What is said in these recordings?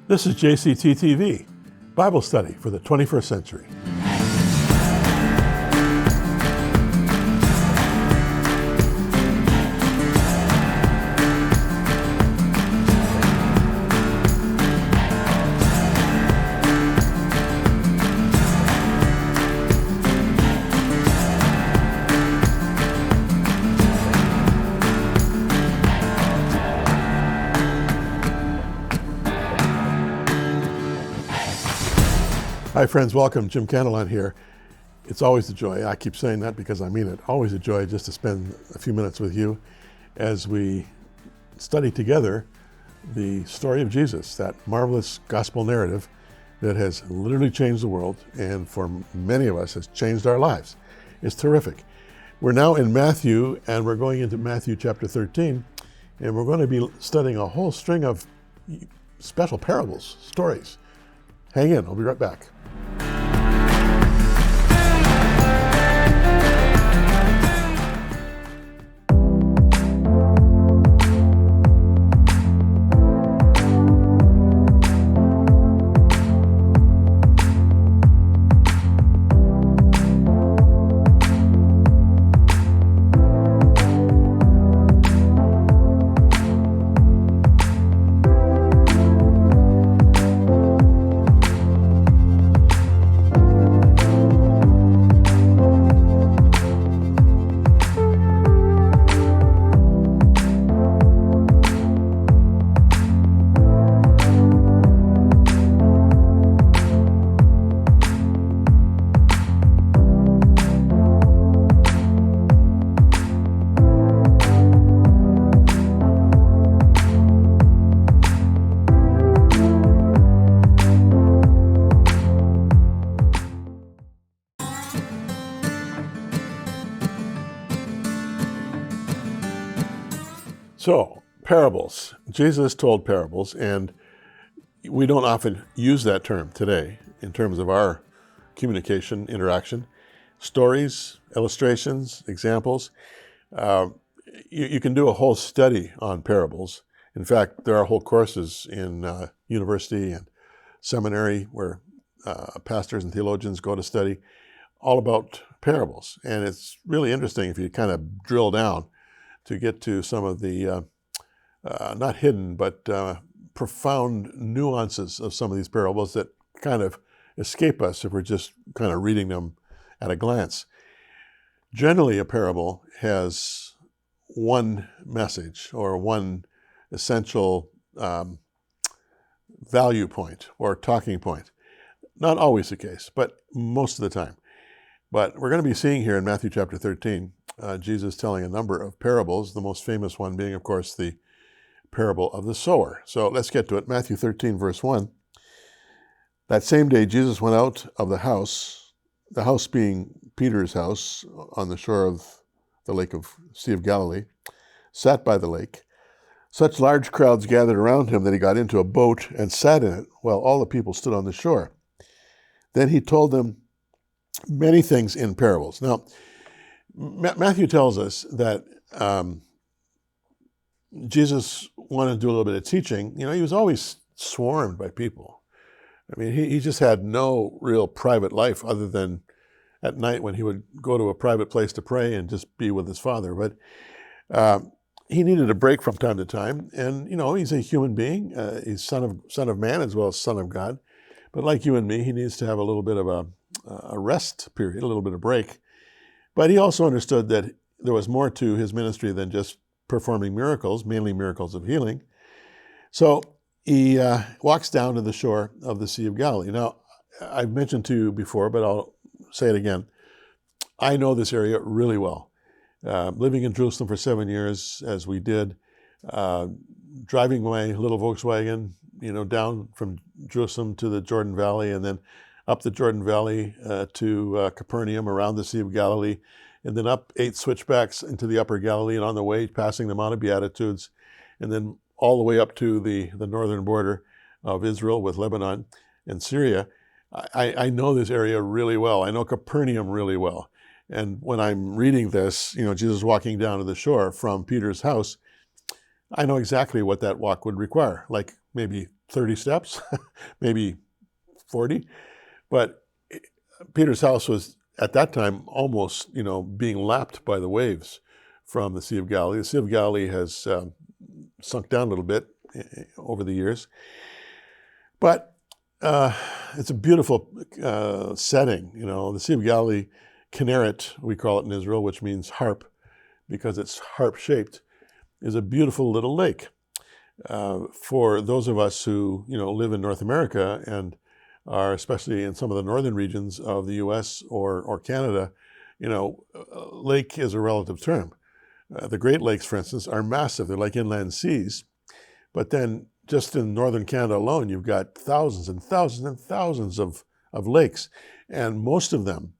This is JCT-TV, Bible study for the 21st century. Hi friends, welcome. Jim Cantelon here. It's always a joy. I keep saying that because I mean it. Always a joy just to spend a few minutes with you as we study together the story of Jesus, that marvelous gospel narrative that has literally changed the world and for many of us has changed our lives. It's terrific. We're now in Matthew and we're going into Matthew chapter 13 and we're going to be studying a whole string of special parables, stories. Hang in, I'll be right back. So, parables. Jesus told parables, and we don't often use that term today in terms of our communication, interaction. Stories, illustrations, examples. You can do a whole study on parables. In fact, there are whole courses in university and seminary where pastors and theologians go to study all about parables. And it's really interesting if you kind of drill down to get to some of the, not hidden, but profound nuances of some of these parables that kind of escape us if we're just kind of reading them at a glance. Generally, a parable has one message or one essential value point or talking point. Not always the case, but most of the time. But we're going to be seeing here in Matthew chapter 13, Jesus telling a number of parables, the most famous one being, of course, the parable of the sower. So let's get to it. Matthew 13, verse 1. That same day, Jesus went out of the house being Peter's house on the shore of the Sea of Galilee, sat by the lake. Such large crowds gathered around him that he got into a boat and sat in it while all the people stood on the shore. Then he told them many things in parables. Now, Matthew tells us that Jesus wanted to do a little bit of teaching. You know, he was always swarmed by people. I mean, he just had no real private life other than at night when he would go to a private place to pray and just be with his Father. But he needed a break from time to time. And, you know, he's a human being. He's son of man as well as son of God. But like you and me, he needs to have a little bit of a rest period, a little bit of break. But he also understood that there was more to his ministry than just performing miracles, mainly miracles of healing. So he walks down to the shore of the Sea of Galilee. Now, I've mentioned to you before, but I'll say it again. I know this area really well. Living in Jerusalem for 7 years, as we did, driving my little Volkswagen, down from Jerusalem to the Jordan Valley, and then up the Jordan Valley to Capernaum, around the Sea of Galilee, and then up 8 switchbacks into the Upper Galilee, and on the way passing the Mount of Beatitudes, and then all the way up to the northern border of Israel with Lebanon and Syria. I know this area really well. I know Capernaum really well. And when I'm reading this, Jesus walking down to the shore from Peter's house, I know exactly what that walk would require, like maybe 30 steps, maybe 40. But Peter's house was at that time almost, being lapped by the waves from the Sea of Galilee. The Sea of Galilee has sunk down a little bit over the years. But it's a beautiful setting. The Sea of Galilee, Kinneret, we call it in Israel, which means harp, because it's harp-shaped, is a beautiful little lake. For those of us who, live in North America and are especially in some of the northern regions of the U.S. or Canada, lake is a relative term. The Great Lakes, for instance, are massive. They're like inland seas. But then just in northern Canada alone, you've got thousands and thousands and thousands of lakes. And most of them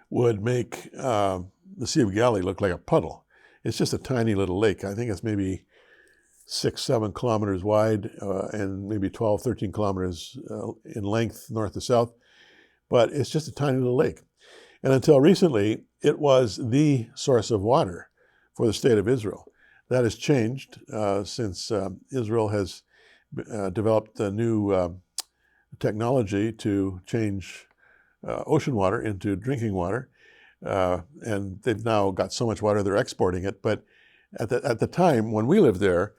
would make the Sea of Galilee look like a puddle. It's just a tiny little lake. I think it's maybe 6-7 kilometers wide and maybe 12, 13 kilometers in length, north to south. But it's just a tiny little lake. And until recently, it was the source of water for the state of Israel. That has changed since Israel has developed a new technology to change ocean water into drinking water. And they've now got so much water, they're exporting it. But at the time when we lived there,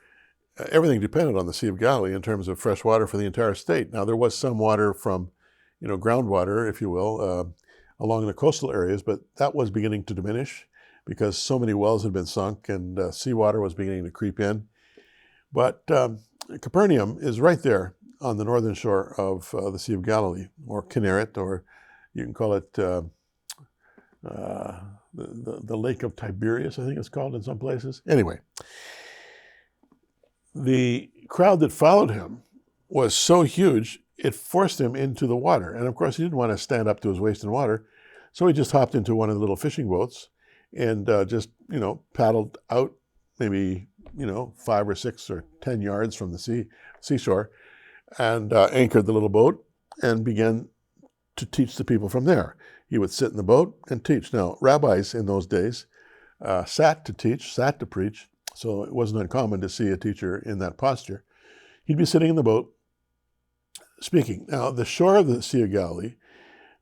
everything depended on the Sea of Galilee in terms of fresh water for the entire state. Now, there was some water from, groundwater, if you will, along the coastal areas, but that was beginning to diminish because so many wells had been sunk and seawater was beginning to creep in. But Capernaum is right there on the northern shore of the Sea of Galilee, or Kinneret, or you can call it the Lake of Tiberias, I think it's called in some places. Anyway, the crowd that followed him was so huge, it forced him into the water. And of course, he didn't want to stand up to his waist in water. So he just hopped into one of the little fishing boats and just, paddled out maybe, 5 or 6 or 10 yards from the seashore and anchored the little boat and began to teach the people from there. He would sit in the boat and teach. Now, rabbis in those days sat to teach, sat to preach. So it wasn't uncommon to see a teacher in that posture. He'd be sitting in the boat speaking. Now, the shore of the Sea of Galilee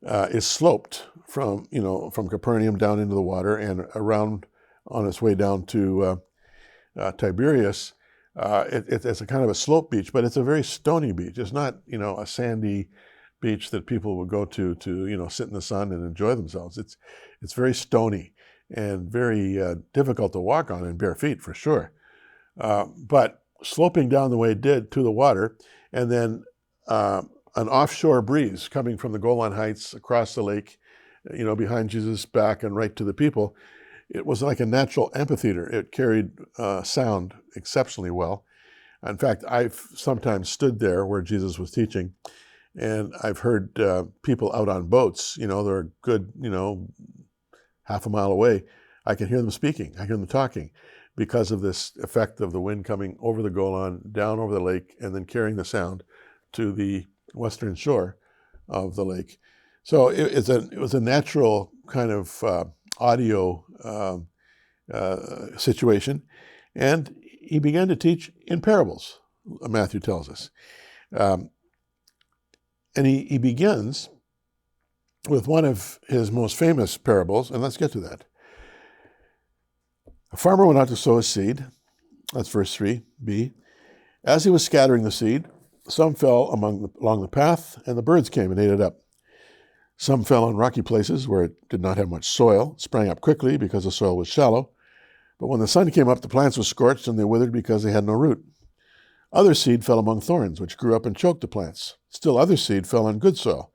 is sloped from Capernaum down into the water and around on its way down to Tiberias. It's a kind of a slope beach, but it's a very stony beach. It's not, a sandy beach that people would go to sit in the sun and enjoy themselves. It's very stony and very difficult to walk on in bare feet, for sure. But sloping down the way it did to the water, and then an offshore breeze coming from the Golan Heights across the lake, behind Jesus' back and right to the people. It was like a natural amphitheater. It carried sound exceptionally well. In fact, I've sometimes stood there where Jesus was teaching, and I've heard people out on boats, they're a good, half a mile away. I can hear them speaking. I hear them talking because of this effect of the wind coming over the Golan, down over the lake, and then carrying the sound to the western shore of the lake. So it was a natural kind of audio situation. And he began to teach in parables, Matthew tells us. And he begins with one of his most famous parables, and let's get to that. A farmer went out to sow his seed. That's verse 3b. As he was scattering the seed, some fell along the path, and the birds came and ate it up. Some fell on rocky places where it did not have much soil, sprang up quickly because the soil was shallow. But when the sun came up, the plants were scorched, and they withered because they had no root. Other seed fell among thorns, which grew up and choked the plants. Still other seed fell on good soil,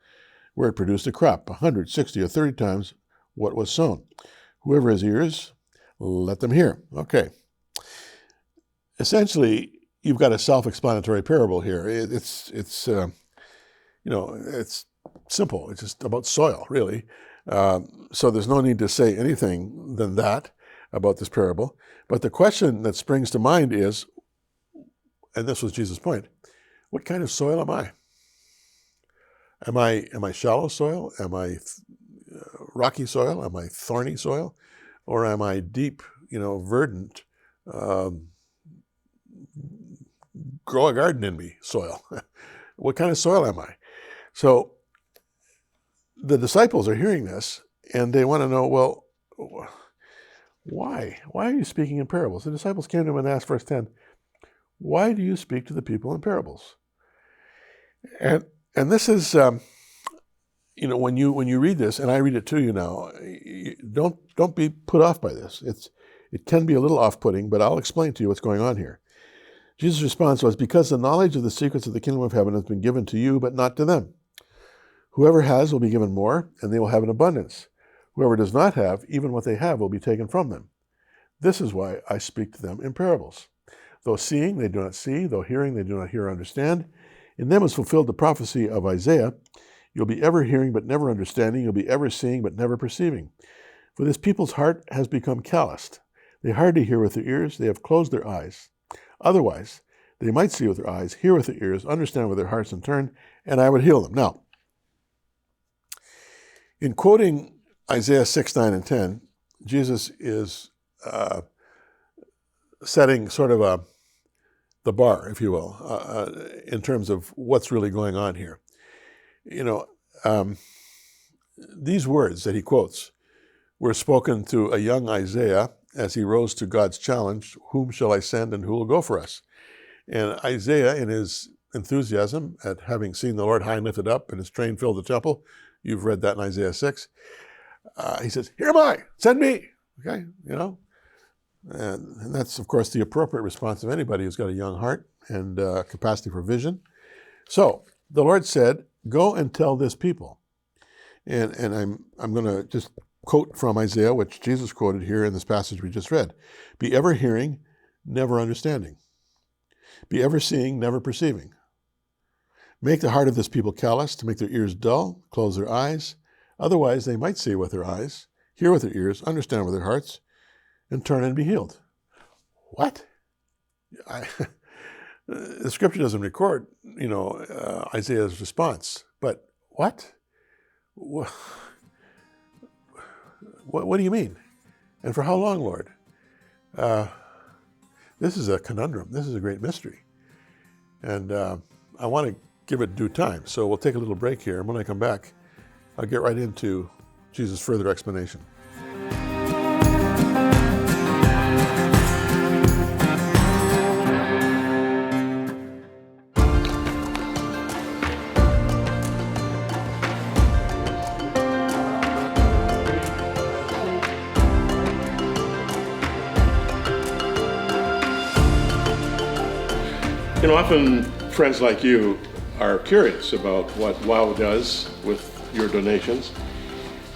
where it produced a crop, 100, 60, or 30 times what was sown. Whoever has ears, let them hear. Okay. Essentially, you've got a self-explanatory parable here. It's simple. It's just about soil, really. So there's no need to say anything than that about this parable. But the question that springs to mind is, and this was Jesus' point, what kind of soil am I? Am I shallow soil? Am I rocky soil? Am I thorny soil? Or am I deep, verdant, grow a garden in me, soil. What kind of soil am I? So the disciples are hearing this, and they want to know, well, why? Why are you speaking in parables? The disciples came to him and asked, verse 10, why do you speak to the people in parables? And this is, when you read this, and I read it to you now, don't be put off by this. It can be a little off-putting, but I'll explain to you what's going on here. Jesus' response was, because the knowledge of the secrets of the kingdom of heaven has been given to you, but not to them. Whoever has will be given more, and they will have an abundance. Whoever does not have, even what they have will be taken from them. This is why I speak to them in parables. Though seeing, they do not see. Though hearing, they do not hear or understand. In them is fulfilled the prophecy of Isaiah. You'll be ever hearing, but never understanding. You'll be ever seeing, but never perceiving. For this people's heart has become calloused. They hardly hear with their ears. They have closed their eyes. Otherwise, they might see with their eyes, hear with their ears, understand with their hearts, and turn, and I would heal them. Now, in quoting Isaiah 6, 9, and 10, Jesus is setting sort of the bar, if you will, in terms of what's really going on here. These words that he quotes were spoken to a young Isaiah as he rose to God's challenge, whom shall I send and who will go for us? And Isaiah, in his enthusiasm at having seen the Lord high and lifted up and his train filled the temple, you've read that in Isaiah 6, he says, here am I, send me, okay, and that's, of course, the appropriate response of anybody who's got a young heart and capacity for vision. So the Lord said, go and tell this people. And I'm going to just quote from Isaiah, which Jesus quoted here in this passage we just read. Be ever hearing, never understanding. Be ever seeing, never perceiving. Make the heart of this people callous, to make their ears dull, close their eyes. Otherwise, they might see with their eyes, hear with their ears, understand with their hearts, and turn and be healed. What? The scripture doesn't record, Isaiah's response. But what? What do you mean? And for how long, Lord? This is a conundrum. This is a great mystery. And I want to give it due time. So we'll take a little break here. And when I come back, I'll get right into Jesus' further explanation. Often friends like you are curious about what WOW does with your donations.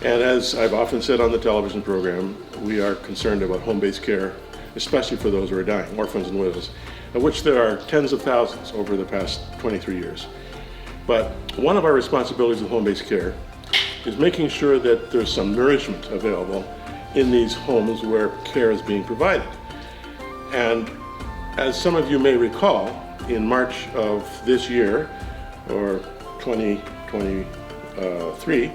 And as I've often said on the television program, we are concerned about home-based care, especially for those who are dying, orphans and widows, of which there are tens of thousands over the past 23 years. But one of our responsibilities with home-based care is making sure that there's some nourishment available in these homes where care is being provided. And as some of you may recall, in March of this year, or 2023,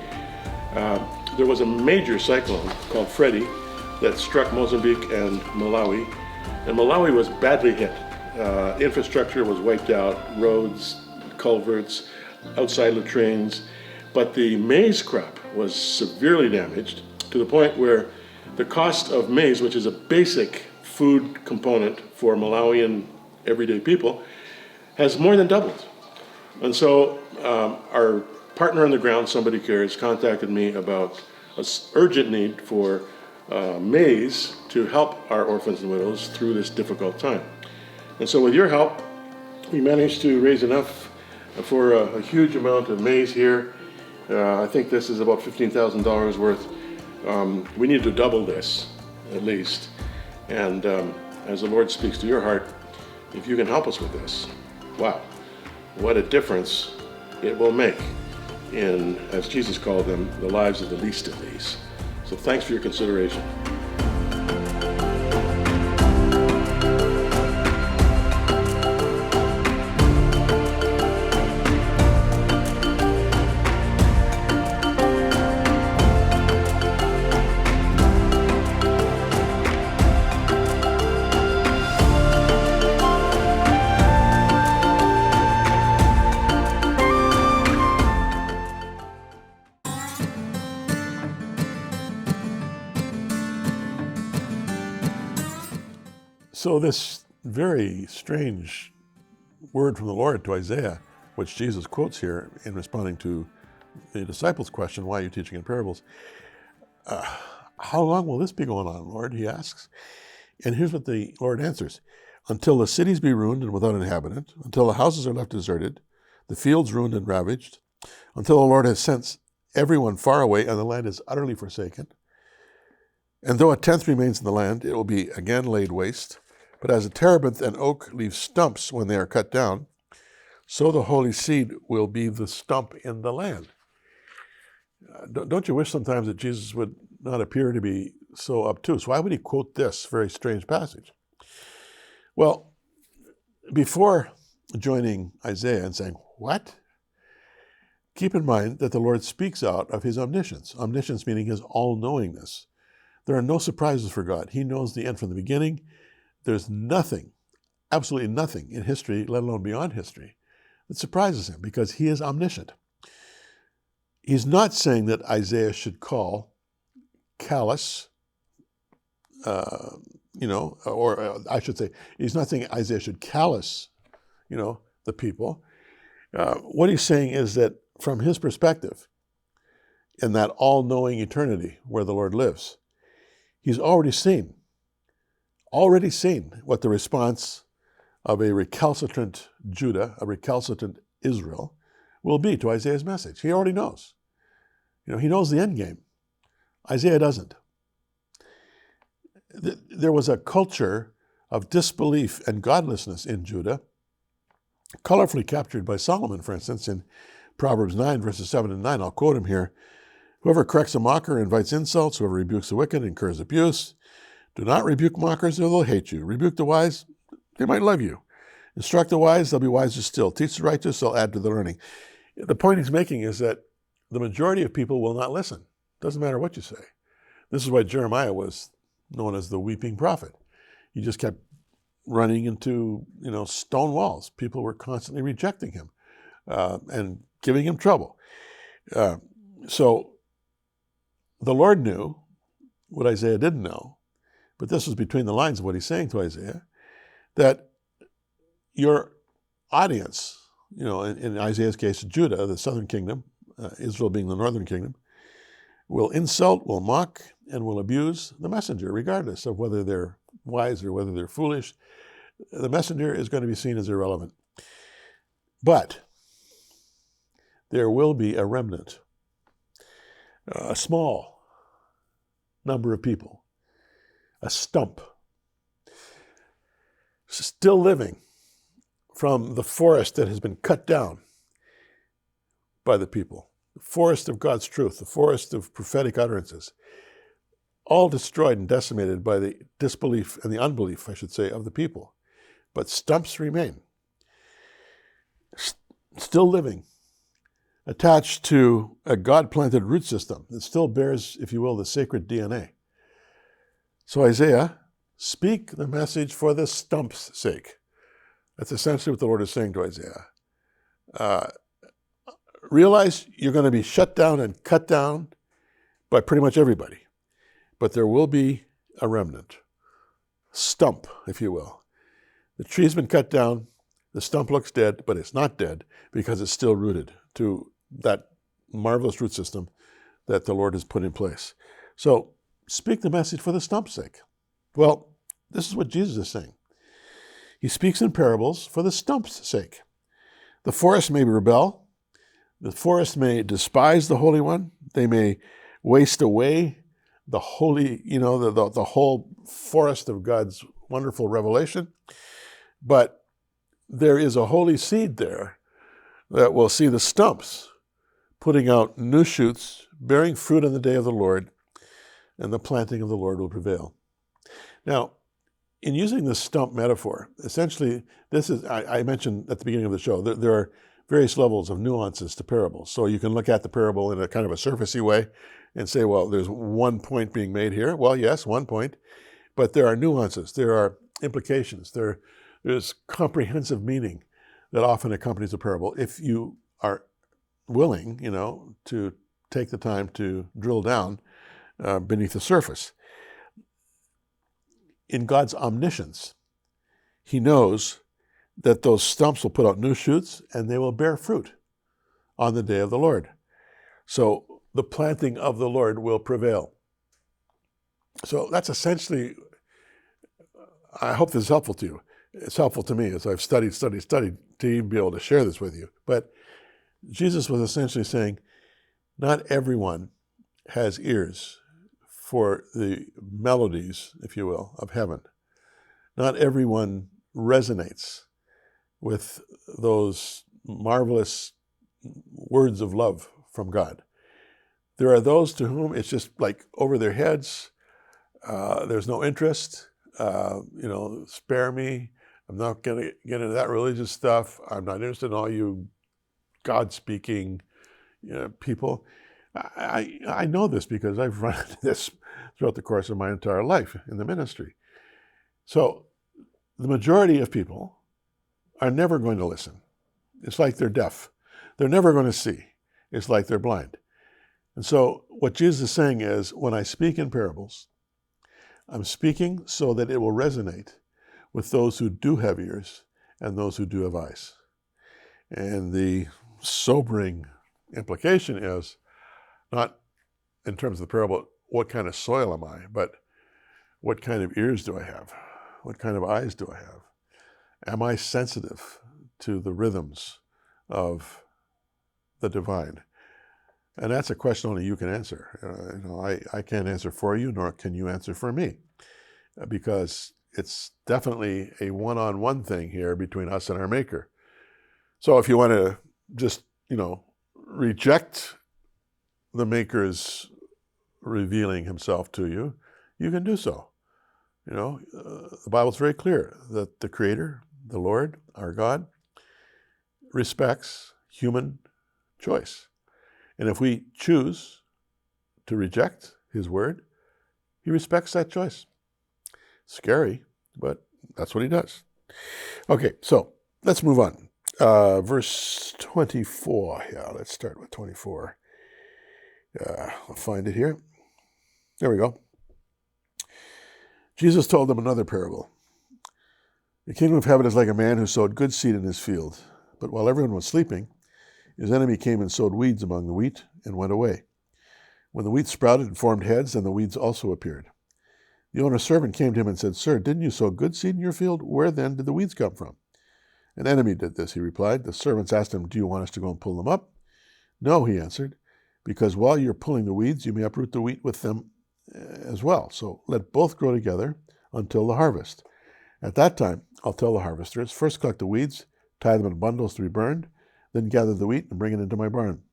there was a major cyclone called Freddy that struck Mozambique and Malawi. And Malawi was badly hit. Infrastructure was wiped out, roads, culverts, outside latrines. But the maize crop was severely damaged to the point where the cost of maize, which is a basic food component for Malawian everyday people, has more than doubled. And so our partner on the ground, Somebody Cares, contacted me about an urgent need for maize to help our orphans and widows through this difficult time. And so with your help, we managed to raise enough for a huge amount of maize here. I think this is about $15,000 worth. We need to double this, at least. And as the Lord speaks to your heart, if you can help us with this, wow, what a difference it will make in, as Jesus called them, the lives of the least of these. So thanks for your consideration. So this very strange word from the Lord to Isaiah, which Jesus quotes here in responding to the disciples' question, why are you teaching in parables? How long will this be going on, Lord? He asks. And here's what the Lord answers. Until the cities be ruined and without inhabitant, until the houses are left deserted, the fields ruined and ravaged, until the Lord has sent everyone far away and the land is utterly forsaken. And though a tenth remains in the land, it will be again laid waste. But as a terebinth and oak leave stumps when they are cut down, so the holy seed will be the stump in the land. Don't you wish sometimes that Jesus would not appear to be so obtuse? Why would he quote this very strange passage? Well, before joining Isaiah and saying, what? Keep in mind that the Lord speaks out of his omniscience. Omniscience meaning his all-knowingness. There are no surprises for God. He knows the end from the beginning. There's nothing, absolutely nothing in history, let alone beyond history, that surprises him because he is omniscient. He's not saying that Isaiah should call callous, or I should say, he's not saying Isaiah should callous, the people. What he's saying is that from his perspective, in that all-knowing eternity where the Lord lives, he's already seen what the response of a recalcitrant Judah, a recalcitrant Israel, will be to Isaiah's message. He already knows. He knows the end game. Isaiah doesn't. There was a culture of disbelief and godlessness in Judah, colorfully captured by Solomon, for instance, in Proverbs 9, verses 7 and 9. I'll quote him here. Whoever corrects a mocker invites insults. Whoever rebukes the wicked incurs abuse. Do not rebuke mockers, or they'll hate you. Rebuke the wise, they might love you. Instruct the wise, they'll be wiser still. Teach the righteous, they'll add to the learning. The point he's making is that the majority of people will not listen. Doesn't matter what you say. This is why Jeremiah was known as the weeping prophet. He just kept running into, stone walls. People were constantly rejecting him and giving him trouble. So the Lord knew what Isaiah didn't know, but this was between the lines of what he's saying to Isaiah, that your audience, in Isaiah's case, Judah, the southern kingdom, Israel being the northern kingdom, will insult, will mock, and will abuse the messenger, regardless of whether they're wise or whether they're foolish. The messenger is going to be seen as irrelevant. But there will be a remnant, a small number of people, a stump, still living from the forest that has been cut down by the people, the forest of God's truth, the forest of prophetic utterances, all destroyed and decimated by the disbelief and the unbelief, I should say, of the people. But stumps remain, still living, attached to a God-planted root system that still bears, if you will, the sacred DNA. So Isaiah, speak the message for the stump's sake. That's essentially what the Lord is saying to Isaiah. Realize you're going to be shut down and cut down by pretty much everybody. But there will be a remnant, stump, if you will. The tree's been cut down, the stump looks dead, but it's not dead because it's still rooted to that marvelous root system that the Lord has put in place. So speak the message for the stump's sake. Well, this is what Jesus is saying. He speaks in parables for the stump's sake. The forest may rebel. The forest may despise the Holy One. They may waste away the holy, the whole forest of God's wonderful revelation. But there is a holy seed there that will see the stumps putting out new shoots, bearing fruit on the day of the Lord, and the planting of the Lord will prevail. Now, in using the stump metaphor, essentially, this is, I mentioned at the beginning of the show, there are various levels of nuances to parables. So you can look at the parable in a kind of a surfacey way and say, well, there's one point being made here. Well, yes, one point. But there are nuances. There are implications. There's comprehensive meaning that often accompanies a parable if you are willing, to take the time to drill down beneath the surface. In God's omniscience, he knows that those stumps will put out new shoots and they will bear fruit on the day of the Lord. So the planting of the Lord will prevail. So that's essentially, I hope this is helpful to you. It's helpful to me as I've studied to even be able to share this with you. But Jesus was essentially saying, not everyone has ears for the melodies, if you will, of heaven. Not everyone resonates with those marvelous words of love from God. There are those to whom it's just like over their heads. There's no interest. Spare me. I'm not going to get into that religious stuff. I'm not interested in all you God-speaking people. I know this because I've run into this throughout the course of my entire life in the ministry. So the majority of people are never going to listen. It's like they're deaf. They're never going to see. It's like they're blind. And so what Jesus is saying is, when I speak in parables, I'm speaking so that it will resonate with those who do have ears and those who do have eyes. And the sobering implication is not in terms of the parable, what kind of soil am I, but what kind of ears do I have? What kind of eyes do I have? Am I sensitive to the rhythms of the divine? And that's a question only you can answer. I can't answer for you, nor can you answer for me, because it's definitely a one-on-one thing here between us and our Maker. So if you want to just, reject the Maker's revealing himself to you, you can do so. The Bible's very clear that the Creator, the Lord, our God, respects human choice. And if we choose to reject his word, he respects that choice. Scary, but that's what he does. Okay, so let's move on. Verse 24. Yeah, let's start with 24. I'll find it here. There we go. Jesus told them another parable. The kingdom of heaven is like a man who sowed good seed in his field. But while everyone was sleeping, his enemy came and sowed weeds among the wheat and went away. When the wheat sprouted and formed heads, then the weeds also appeared. The owner's servant came to him and said, "Sir, didn't you sow good seed in your field? Where then did the weeds come from?" "An enemy did this," he replied. The servants asked him, "Do you want us to go and pull them up?" "No," he answered, "because while you're pulling the weeds, you may uproot the wheat with them as well. So let both grow together until the harvest. At that time, I'll tell the harvesters, first collect the weeds, tie them in bundles to be burned, then gather the wheat and bring it into my barn."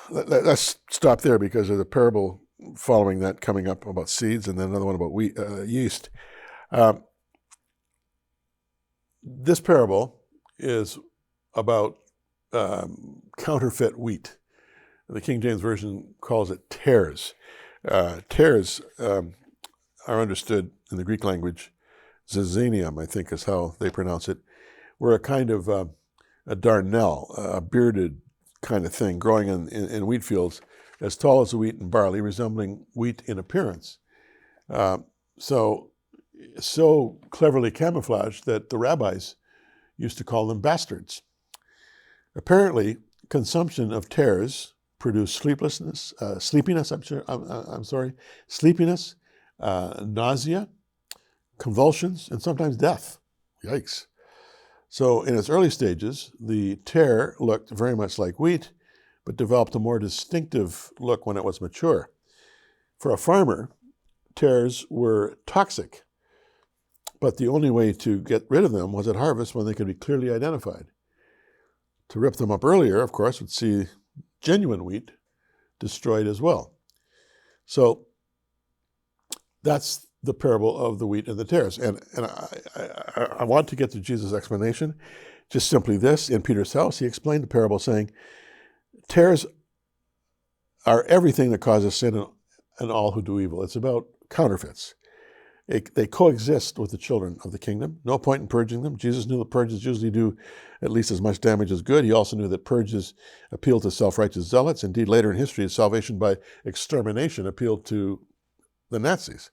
Let's stop there because there's a parable following that coming up about seeds, and then another one about yeast. This parable is about counterfeit wheat. The King James Version calls it tares. Tares are understood in the Greek language, zizanium, I think is how they pronounce it, were a kind of a darnel, a bearded kind of thing growing in wheat fields, as tall as the wheat and barley, resembling wheat in appearance. So cleverly camouflaged that the rabbis used to call them bastards. Apparently, consumption of tares produced sleepiness, nausea, convulsions, and sometimes death. Yikes. So in its early stages, the tare looked very much like wheat, but developed a more distinctive look when it was mature. For a farmer, tares were toxic, but the only way to get rid of them was at harvest when they could be clearly identified. To rip them up earlier, of course, would see genuine wheat destroyed as well. So that's the parable of the wheat and the tares. And I want to get to Jesus' explanation. Just simply this, in Peter's house, he explained the parable saying, tares are everything that causes sin and all who do evil. It's about counterfeits. They coexist with the children of the kingdom. No point in purging them. Jesus knew that purges usually do at least as much damage as good. He also knew that purges appeal to self-righteous zealots. Indeed, later in history, salvation by extermination appealed to the Nazis.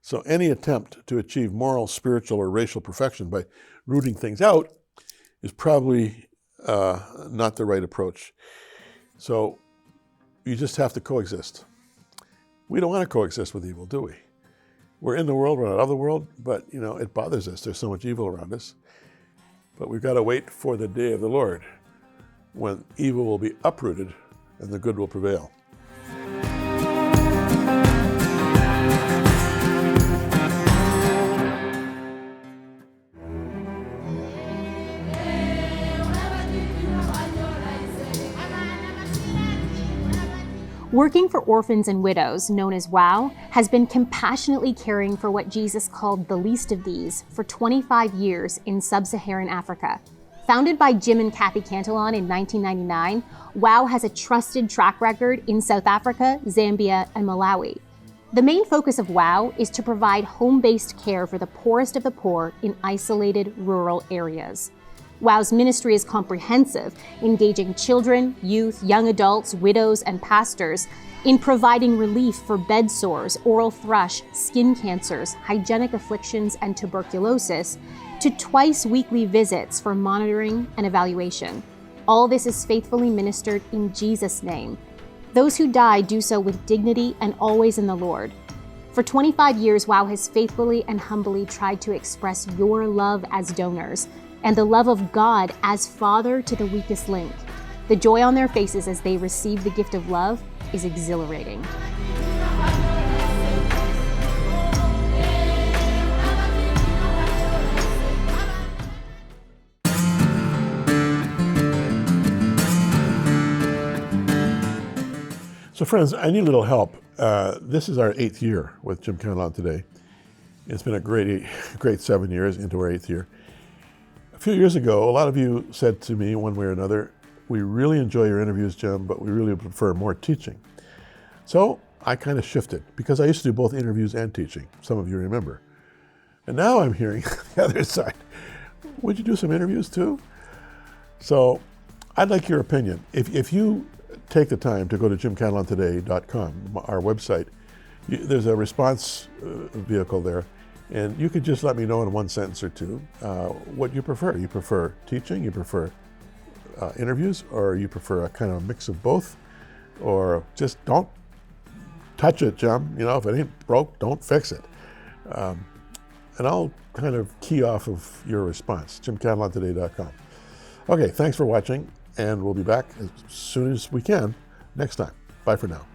So any attempt to achieve moral, spiritual, or racial perfection by rooting things out is probably not the right approach. So you just have to coexist. We don't want to coexist with evil, do we? We're in the world, we're not of the world, but it bothers us. There's so much evil around us. But we've got to wait for the day of the Lord, when evil will be uprooted and the good will prevail. Working for orphans and widows, known as WOW, has been compassionately caring for what Jesus called the least of these for 25 years in sub-Saharan Africa. Founded by Jim and Kathy Cantelon in 1999, WOW has a trusted track record in South Africa, Zambia, and Malawi. The main focus of WOW is to provide home-based care for the poorest of the poor in isolated rural areas. WOW's ministry is comprehensive, engaging children, youth, young adults, widows, and pastors in providing relief for bed sores, oral thrush, skin cancers, hygienic afflictions, and tuberculosis, to twice-weekly visits for monitoring and evaluation. All this is faithfully ministered in Jesus' name. Those who die do so with dignity and always in the Lord. For 25 years, WOW has faithfully and humbly tried to express your love as donors, and the love of God as Father to the weakest link. The joy on their faces as they receive the gift of love is exhilarating. So friends, I need a little help. This is our 8th year with Jim Cantelon today. It's been a great 7 years into our 8th year. A few years ago, a lot of you said to me one way or another, we really enjoy your interviews, Jim, but we really prefer more teaching. So I kind of shifted, because I used to do both interviews and teaching. Some of you remember. And now I'm hearing the other side. Would you do some interviews too? So I'd like your opinion. If you take the time to go to jimcantelontoday.com, our website, there's a response vehicle there. And you could just let me know in one sentence or two what you prefer. You prefer teaching, you prefer interviews, or you prefer a kind of mix of both, or just don't touch it, Jim. If it ain't broke, don't fix it. And I'll kind of key off of your response, jimcantelontoday.com. Okay, thanks for watching, and we'll be back as soon as we can next time. Bye for now.